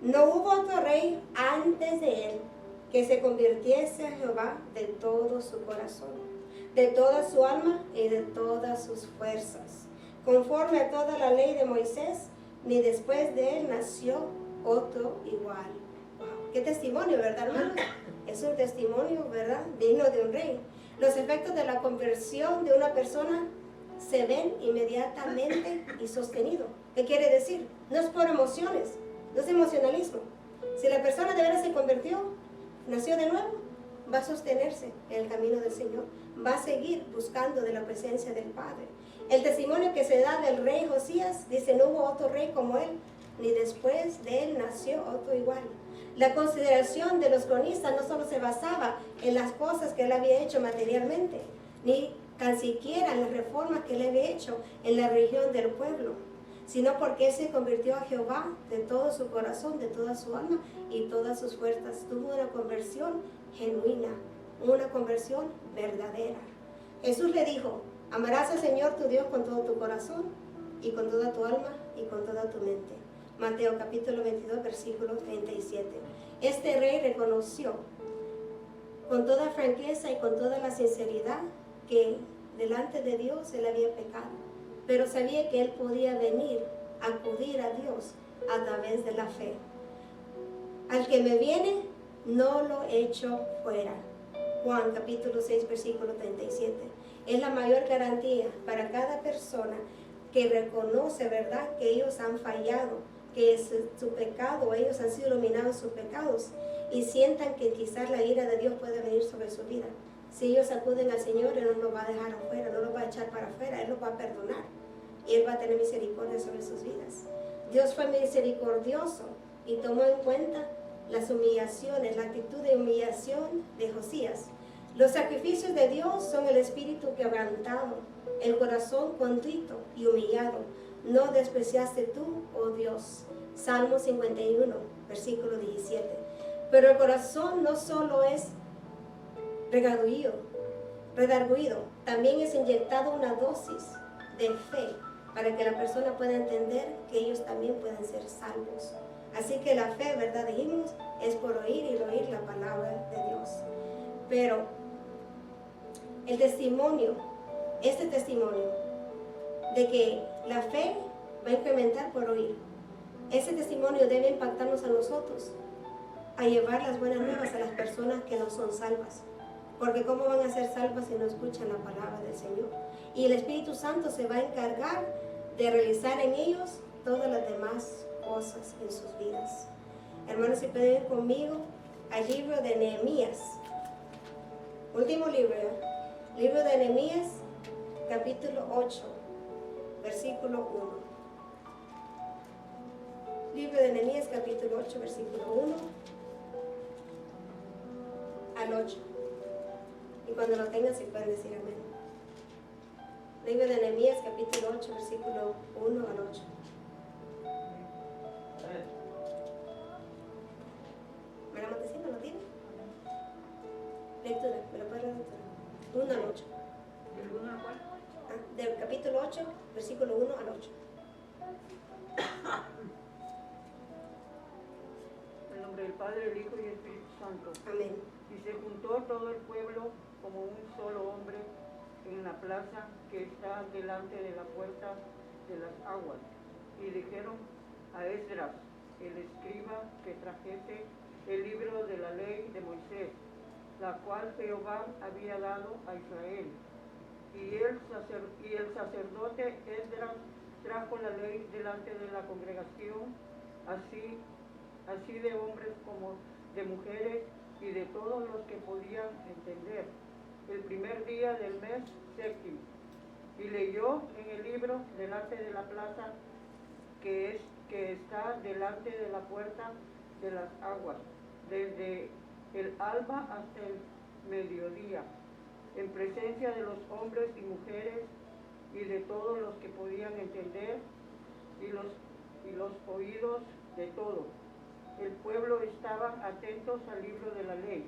No hubo otro rey antes de él que se convirtiese a Jehová de todo su corazón, de toda su alma y de todas sus fuerzas, conforme a toda la ley de Moisés, ni después de él nació otro igual. Wow. Qué testimonio, ¿verdad, hermanos? Es un testimonio, ¿verdad?, digno de un rey. Los efectos de la conversión de una persona se ven inmediatamente y sostenido. ¿Qué quiere decir? No es por emociones, no es emocionalismo. Si la persona de veras se convirtió, nació de nuevo, va a sostenerse en el camino del Señor, va a seguir buscando de la presencia del Padre. El testimonio que se da del rey Josías dice, no hubo otro rey como él, ni después de él nació otro igual. La consideración de los cronistas no solo se basaba en las cosas que él había hecho materialmente, ni tan siquiera en las reformas que él había hecho en la religión del pueblo, sino porque él se convirtió a Jehová de todo su corazón, de toda su alma y todas sus fuerzas. Tuvo una conversión genuina, una conversión verdadera. Jesús le dijo, amarás al Señor tu Dios con todo tu corazón y con toda tu alma y con toda tu mente. Mateo capítulo 22, versículo 37. Este rey reconoció con toda franqueza y con toda la sinceridad que delante de Dios él había pecado, pero sabía que él podía acudir a Dios a través de la fe. Al que me viene, no lo echo fuera. Juan capítulo 6, versículo 37. Es la mayor garantía para cada persona que reconoce, ¿verdad?, que ellos han fallado, que es su pecado, ellos han sido iluminados sus pecados y sientan que quizás la ira de Dios puede venir sobre su vida. Si ellos acuden al Señor, Él no los va a dejar afuera, no los va a echar para afuera, Él los va a perdonar y Él va a tener misericordia sobre sus vidas. Dios fue misericordioso y tomó en cuenta las humillaciones, la actitud de humillación de Josías. Los sacrificios de Dios son el espíritu quebrantado, el corazón contrito y humillado. No despreciaste tú, oh Dios. Salmo 51, versículo 17. Pero el corazón no solo es redarguido, también es inyectado una dosis de fe para que la persona pueda entender que ellos también pueden ser salvos. Así que la fe, ¿verdad? Dijimos, es por oír y oír la palabra de Dios. Pero el testimonio, este testimonio de que la fe va a incrementar por oír, ese testimonio debe impactarnos a nosotros, a llevar las buenas nuevas a las personas que no son salvas. Porque ¿cómo van a ser salvas si no escuchan la palabra del Señor? Y el Espíritu Santo se va a encargar de realizar en ellos todas las demás cosas en sus vidas. Hermanos, si pueden ir conmigo al libro de Nehemías. Último libro, libro de Nehemías, capítulo 8, versículo 1. Libro de Nehemías, capítulo 8, versículo 1 al 8. Y cuando lo tengan, se pueden decir amén. Libro de Nehemías, capítulo 8, versículo 1 al 8. ¿Me la Montesino lo tiene? Lectura, ¿me lo puede leer? 1 al 8. ¿Del 1 al cuál? Del capítulo 8, versículo 1 al 8. En nombre del Padre, el Hijo y el Espíritu Santo. Amén. Y se juntó todo el pueblo como un solo hombre en la plaza que está delante de la puerta de las aguas. Y dijeron a Esdras, el escriba, que trajese el libro de la ley de Moisés, la cual Jehová había dado a Israel. Y el sacerdote Esdras trajo la ley delante de la congregación, así de hombres como de mujeres y de todos los que podían entender, el primer día del mes séptimo. Y leyó en el libro delante de la plaza que está delante de la puerta de las aguas, desde el alba hasta el mediodía, en presencia de los hombres y mujeres y de todos los que podían entender y los oídos de todos. El pueblo estaban atentos al libro de la ley,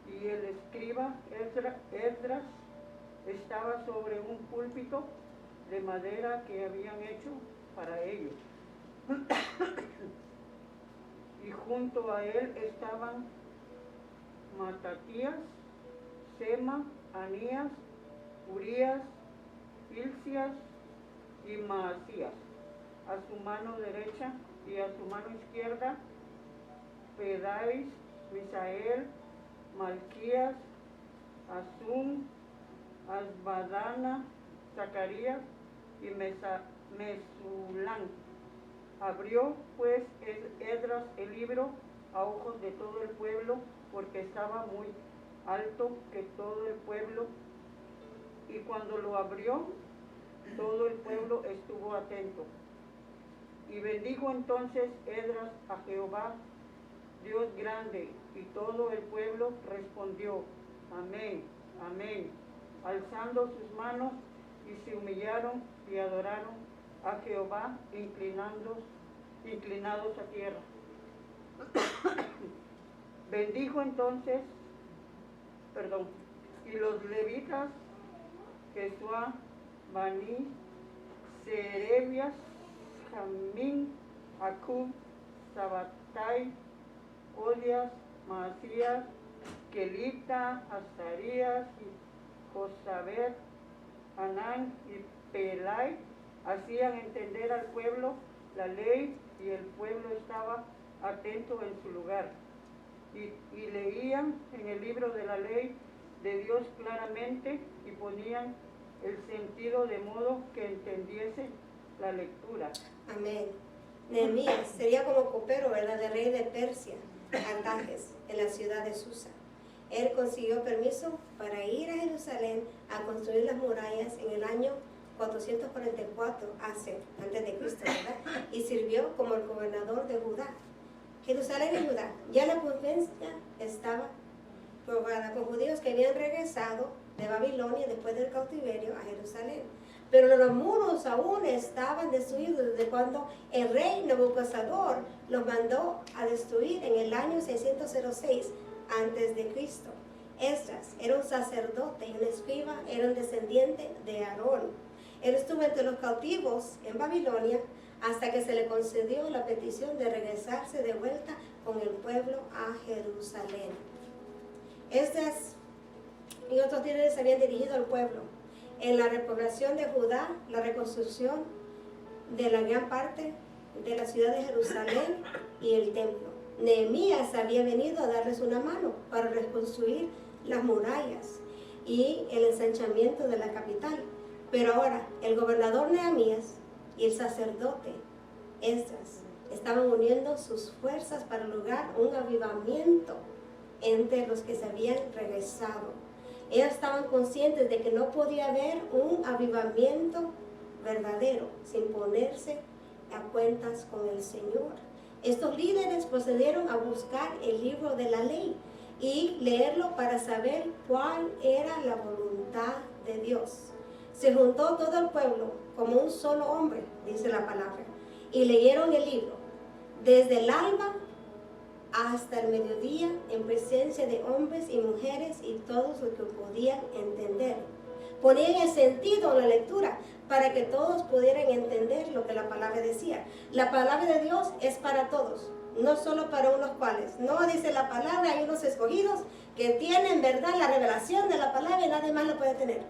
y el escriba Esdras estaba sobre un púlpito de madera que habían hecho para ellos. Y junto a él estaban Matatías, Sema, Anías, Urías, Hilcías y Maasías, a su mano derecha, y a su mano izquierda Pedais, Misael, Malquías, Asum, Asbadana, Zacarías y Mesulán. Abrió pues Esdras el libro a ojos de todo el pueblo, porque estaba muy alto que todo el pueblo, y cuando lo abrió, todo el pueblo estuvo atento. Y bendijo entonces Esdras a Jehová, Dios grande, y todo el pueblo respondió, amén, amén, alzando sus manos, y se humillaron y adoraron a Jehová, inclinados a tierra. Bendijo entonces, y los levitas, Jesúa, Bani, Serebias, Jamín, Acub, Sabatai, Odias, Maasías, Kelita, Azarías, y Josabed, Anán y Pelai, hacían entender al pueblo la ley, y el pueblo estaba atento en su lugar. Y leían en el libro de la ley de Dios claramente, y ponían el sentido de modo que entendiese la lectura. Amén. Nehemías sería como copero, ¿verdad? De rey de Persia. Artajes, en la ciudad de Susa. Él consiguió permiso para ir a Jerusalén a construir las murallas en el año 444 antes de Cristo, ¿verdad? Y sirvió como el gobernador de Judá. Jerusalén y Judá. Ya la provincia estaba poblada con judíos que habían regresado de Babilonia después del cautiverio a Jerusalén. Pero los muros aún estaban destruidos desde cuando el rey Nabucodonosor los mandó a destruir en el año 606 antes de Cristo. Esdras era un sacerdote y un escriba, era un descendiente de Aarón. Él estuvo entre los cautivos en Babilonia hasta que se le concedió la petición de regresarse de vuelta con el pueblo a Jerusalén. Esdras y otros líderes habían dirigido al pueblo en la repoblación de Judá, la reconstrucción de la gran parte de la ciudad de Jerusalén y el templo. Nehemías había venido a darles una mano para reconstruir las murallas y el ensanchamiento de la capital. Pero ahora el gobernador Nehemías y el sacerdote Esdras estaban uniendo sus fuerzas para lograr un avivamiento entre los que se habían regresado. Ellos estaban conscientes de que no podía haber un avivamiento verdadero sin ponerse a cuentas con el Señor. Estos líderes procedieron a buscar el libro de la ley y leerlo para saber cuál era la voluntad de Dios. Se juntó todo el pueblo como un solo hombre, dice la palabra, y leyeron el libro desde el alba hasta el mediodía en presencia de hombres y mujeres y todos los que podían entender. Ponían el sentido en la lectura para que todos pudieran entender lo que la palabra decía. La palabra de Dios es para todos, no solo para unos cuales. No dice la palabra, hay unos escogidos que tienen verdad la revelación de la palabra y nadie más lo puede tener.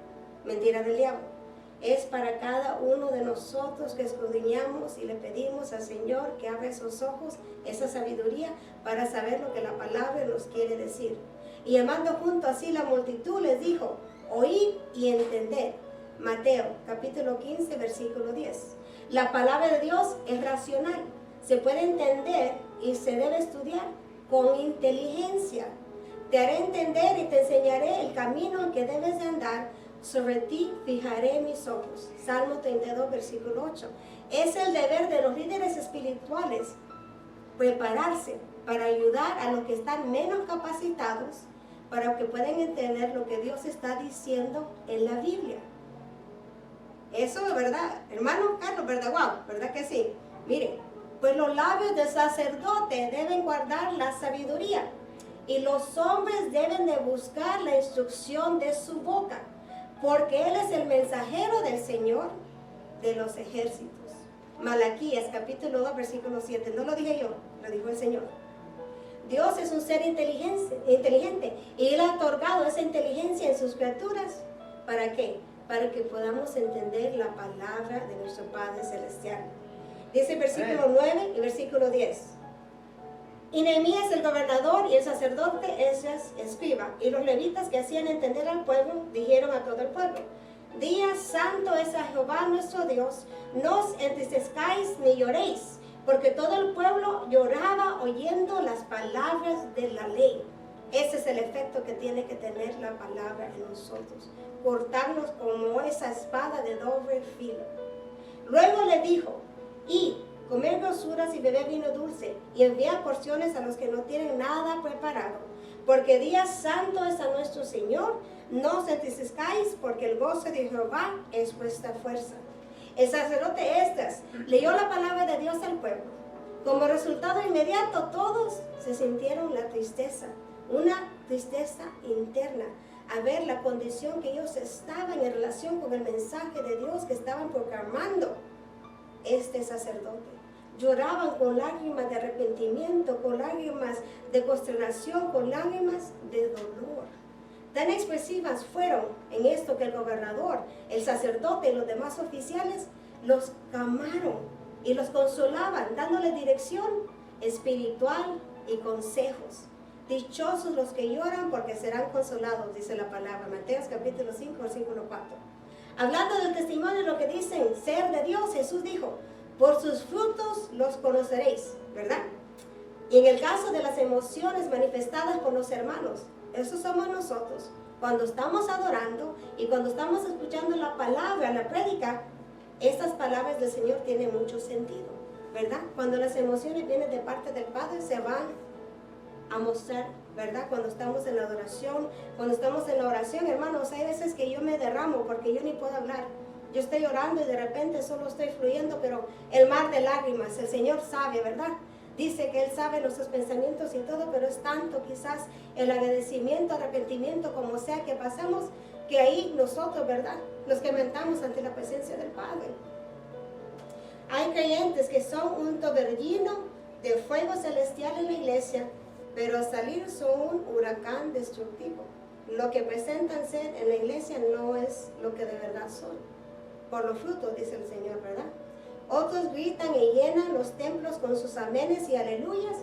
Mentira del diablo. Es para cada uno de nosotros que escudriñamos y le pedimos al Señor que abra esos ojos, esa sabiduría, para saber lo que la palabra nos quiere decir. Y llamando junto así la multitud, les dijo: oíd y entended. Mateo capítulo 15, versículo 10. La palabra de Dios es racional, se puede entender y se debe estudiar con inteligencia. Te haré entender y te enseñaré el camino en que debes de andar. Sobre ti fijaré mis ojos. Salmo 32, versículo 8. Es el deber de los líderes espirituales prepararse para ayudar a los que están menos capacitados para que puedan entender lo que Dios está diciendo en la Biblia. Eso es verdad, hermano Carlos, ¿verdad? Wow, ¿verdad que sí? Miren, pues los labios del sacerdote deben guardar la sabiduría y los hombres deben de buscar la instrucción de su boca, porque Él es el mensajero del Señor de los ejércitos. Malaquías capítulo 2, versículo 7. No lo dije yo, lo dijo el Señor. Dios es un ser inteligente y Él ha otorgado esa inteligencia en sus criaturas. ¿Para qué? Para que podamos entender la palabra de nuestro Padre Celestial. Dice el versículo 9 y versículo 10. Y Nehemías el gobernador y el sacerdote Esdras escriba y los levitas que hacían entender al pueblo dijeron a todo el pueblo: Día santo es a Jehová nuestro Dios, no os entristezcáis ni lloréis, porque todo el pueblo lloraba oyendo las palabras de la ley. Ese es el efecto que tiene que tener la palabra en nosotros, cortarnos como esa espada de doble filo. Luego le dijo: y comer grosuras y beber vino dulce, y enviar porciones a los que no tienen nada preparado, porque día santo es a nuestro Señor. No os entristezcáis, porque el gozo de Jehová es vuestra fuerza. El sacerdote Esdras leyó la palabra de Dios al pueblo. Como resultado inmediato, todos se sintieron la tristeza, una tristeza interna, a ver la condición que ellos estaban en relación con el mensaje de Dios que estaban proclamando este sacerdote. Lloraban con lágrimas de arrepentimiento, con lágrimas de consternación, con lágrimas de dolor. Tan expresivas fueron en esto que el gobernador, el sacerdote y los demás oficiales los calmaron y los consolaban, dándoles dirección espiritual y consejos. Dichosos los que lloran, porque serán consolados, dice la palabra. Mateo capítulo 5, versículo 4. Hablando del testimonio de lo que dicen ser de Dios, Jesús dijo: por sus frutos los conoceréis, ¿verdad? Y en el caso de las emociones manifestadas por los hermanos, eso somos nosotros. Cuando estamos adorando y cuando estamos escuchando la palabra, la prédica, estas palabras del Señor tienen mucho sentido, ¿verdad? Cuando las emociones vienen de parte del Padre, se van a mostrar, ¿verdad? Cuando estamos en la adoración, cuando estamos en la oración, hermanos, hay veces que yo me derramo porque yo ni puedo hablar. Yo estoy orando y de repente solo estoy fluyendo, pero el mar de lágrimas, el Señor sabe, ¿verdad? Dice que Él sabe nuestros pensamientos y todo, pero es tanto quizás el agradecimiento, arrepentimiento, como sea que pasamos, que ahí nosotros, ¿verdad?, nos quebrantamos ante la presencia del Padre. Hay creyentes que son un torbellino de fuego celestial en la iglesia, pero al salir son un huracán destructivo. Lo que presentan ser en la iglesia no es lo que de verdad son. Por los frutos, dice el Señor, ¿verdad? Otros gritan y llenan los templos con sus amenes y aleluyas,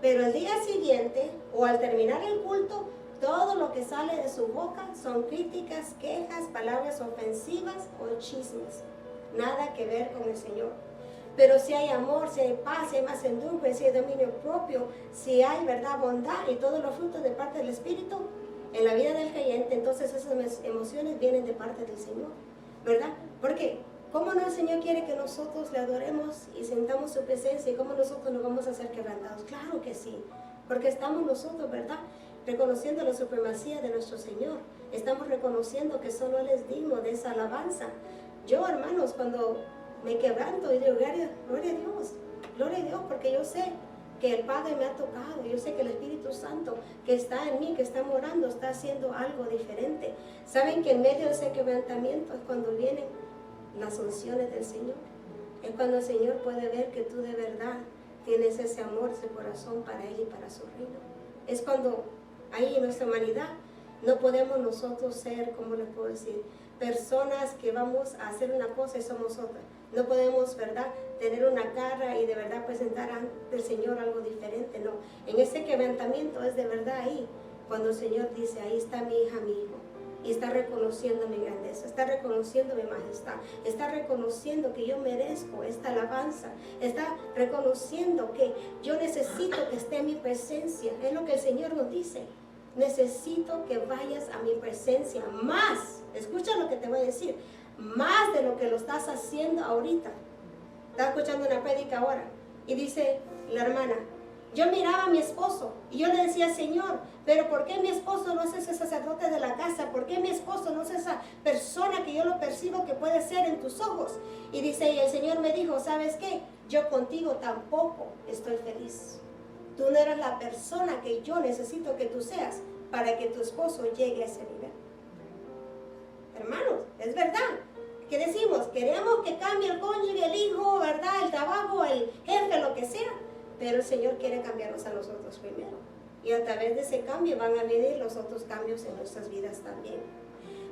pero el día siguiente o al terminar el culto, todo lo que sale de su boca son críticas, quejas, palabras ofensivas o chismes. Nada que ver con el Señor. Pero si hay amor, si hay paz, si hay mansedumbre, si hay dominio propio, si hay verdad, bondad y todos los frutos de parte del Espíritu en la vida del creyente, entonces esas emociones vienen de parte del Señor, ¿verdad? Porque ¿cómo no el Señor quiere que nosotros le adoremos y sintamos su presencia? ¿Y cómo nosotros nos vamos a hacer quebrantados? Claro que sí, porque estamos nosotros, ¿verdad?, reconociendo la supremacía de nuestro Señor. Estamos reconociendo que solo Él es digno de esa alabanza. Yo, hermanos, cuando me quebranto y digo, gloria a Dios, porque yo sé que el Padre me ha tocado, yo sé que el Espíritu Santo que está en mí, que está morando, está haciendo algo diferente. ¿Saben que en medio de ese quebrantamiento es cuando vienen las unciones del Señor? Es cuando el Señor puede ver que tú de verdad tienes ese amor, ese corazón para Él y para su reino. Es cuando ahí en nuestra humanidad no podemos nosotros ser, ¿cómo les puedo decir?, personas que vamos a hacer una cosa y somos otra. No podemos, ¿verdad?, tener una cara y de verdad presentar ante el Señor algo diferente. No, en ese quebrantamiento es de verdad ahí, cuando el Señor dice, ahí está mi hija, mi hijo, y está reconociendo mi grandeza, está reconociendo mi majestad, está reconociendo que yo merezco esta alabanza, está reconociendo que yo necesito que esté en mi presencia. Es lo que el Señor nos dice. Necesito que vayas a mi presencia más, escucha lo que te voy a decir, más de lo que lo estás haciendo ahorita. Estaba escuchando una prédica ahora y dice la hermana, yo miraba a mi esposo y yo le decía, Señor, pero ¿por qué mi esposo no es ese sacerdote de la casa? ¿Por qué mi esposo no es esa persona que yo lo percibo que puede ser en tus ojos? Y dice, y el Señor me dijo, ¿sabes qué? Yo contigo tampoco estoy feliz. Tú no eres la persona que yo necesito que tú seas para que tu esposo llegue a ese nivel. Hermanos, es verdad. ¿Qué decimos? Queremos que cambie el cónyuge, el hijo, ¿verdad?, el trabajo, el jefe, lo que sea. Pero el Señor quiere cambiarnos a nosotros primero. Y a través de ese cambio van a venir los otros cambios en nuestras vidas también.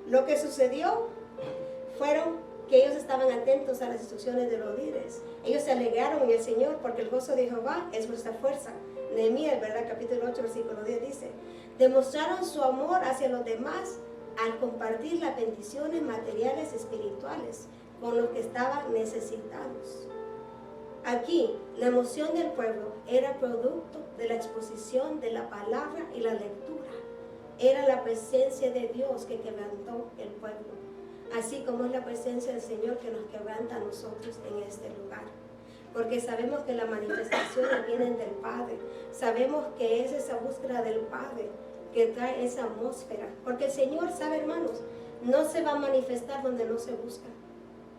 Lo que sucedió fueron que ellos estaban atentos a las instrucciones de los líderes. Ellos se alegraron en el Señor porque el gozo de Jehová es nuestra fuerza. Nehemías, ¿verdad?, capítulo 8, versículo 10 dice, demostraron su amor hacia los demás al compartir las bendiciones materiales y espirituales con los que estaban necesitados. Aquí, la emoción del pueblo era producto de la exposición de la palabra y la lectura. Era la presencia de Dios que quebrantó el pueblo, así como es la presencia del Señor que nos quebranta a nosotros en este lugar. Porque sabemos que las manifestaciones vienen del Padre. Sabemos que es esa búsqueda del Padre que trae esa atmósfera. Porque el Señor, sabe, hermanos, no se va a manifestar donde no se busca.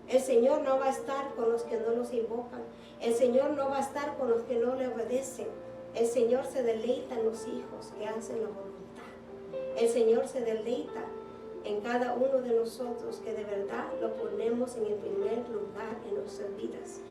El Señor no va a estar con los que no los invocan. El Señor no va a estar con los que no le obedecen. El Señor se deleita en los hijos que hacen la voluntad. El Señor se deleita en cada uno de nosotros que de verdad lo ponemos en el primer lugar en nuestras vidas.